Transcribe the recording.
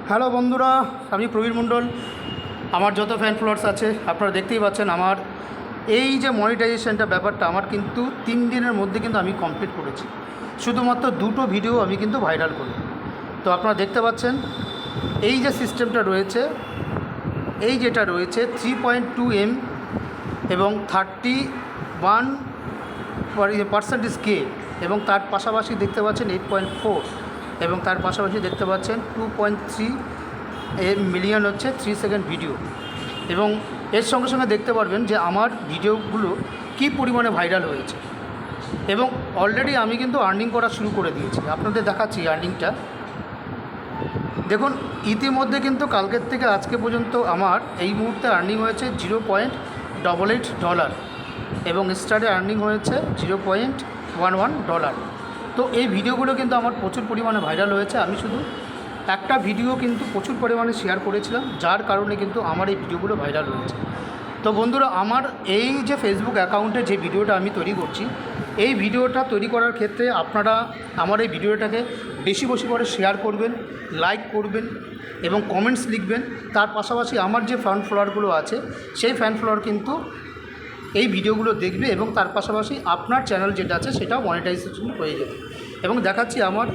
Hello বন্ধুরা, আমি প্রবীর মণ্ডল। আমার যত ফ্যান ফলোয়ার্স আছে আপনারা দেখতেই পাচ্ছেন। আমার এই যে মনিটাইজেশনটা ব্যাপারটা আমার কিন্তু 3 দিনের মধ্যে কিন্তু আমি কমপ্লিট করেছি। শুধুমাত্র 2টো ভিডিও আমি কিন্তু ভাইরাল করি। তো আপনারা দেখতে পাচ্ছেন এই যে সিস্টেমটা রয়েছে, এই যেটা রয়েছে 3.2 M এবং 31% কে, এবং তার পাশাপাশি দেখতে পাচ্ছেন 8.4, এবং তার পাশাপাশি দেখতে পাচ্ছেন 2.3 মিলিয়ন হচ্ছে 3 সেকেন্ড ভিডিও। এবং এর সঙ্গে সঙ্গে দেখতে পারবেন যে আমার ভিডিওগুলো কী পরিমাণে ভাইরাল হয়েছে। এবং অলরেডি আমি কিন্তু আর্নিং করা শুরু করে দিয়েছি। আপনাদের দেখাচ্ছি আর্নিংটা। দেখুন, ইতিমধ্যে কিন্তু কালকের থেকে আজকে পর্যন্ত আমার এই মুহূর্তে আর্নিং হয়েছে $0.88 এবং স্টারে আর্নিং হয়েছে $0.11। তো এই ভিডিওগুলো কিন্তু আমার প্রচুর পরিমাণে ভাইরাল হয়েছে। আমি শুধু একটা ভিডিও কিন্তু প্রচুর পরিমাণে শেয়ার করেছিলাম, যার কারণে কিন্তু আমার এই ভিডিওগুলো ভাইরাল হয়েছে। তো বন্ধুরা, আমার এই যে ফেসবুক অ্যাকাউন্টে যে ভিডিওটা আমি তৈরি করছি, এই ভিডিওটা তৈরি করার ক্ষেত্রে আপনারা আমার এই ভিডিওটাকে বেশি বেশি করে শেয়ার করবেন, লাইক করবেন এবং কমেন্টস লিখবেন। তার পাশাপাশি আমার যে ফ্যান ফলোয়ারগুলো আছে সেই ফ্যান ফলোয়ার কিন্তু এই ভিডিওগুলো দেখবে এবং তার পাশাপাশি আপনার চ্যানেল যেটা আছে সেটাও মনিটাইজেশন হয়ে যাবে। এবং দেখাচ্ছি আমার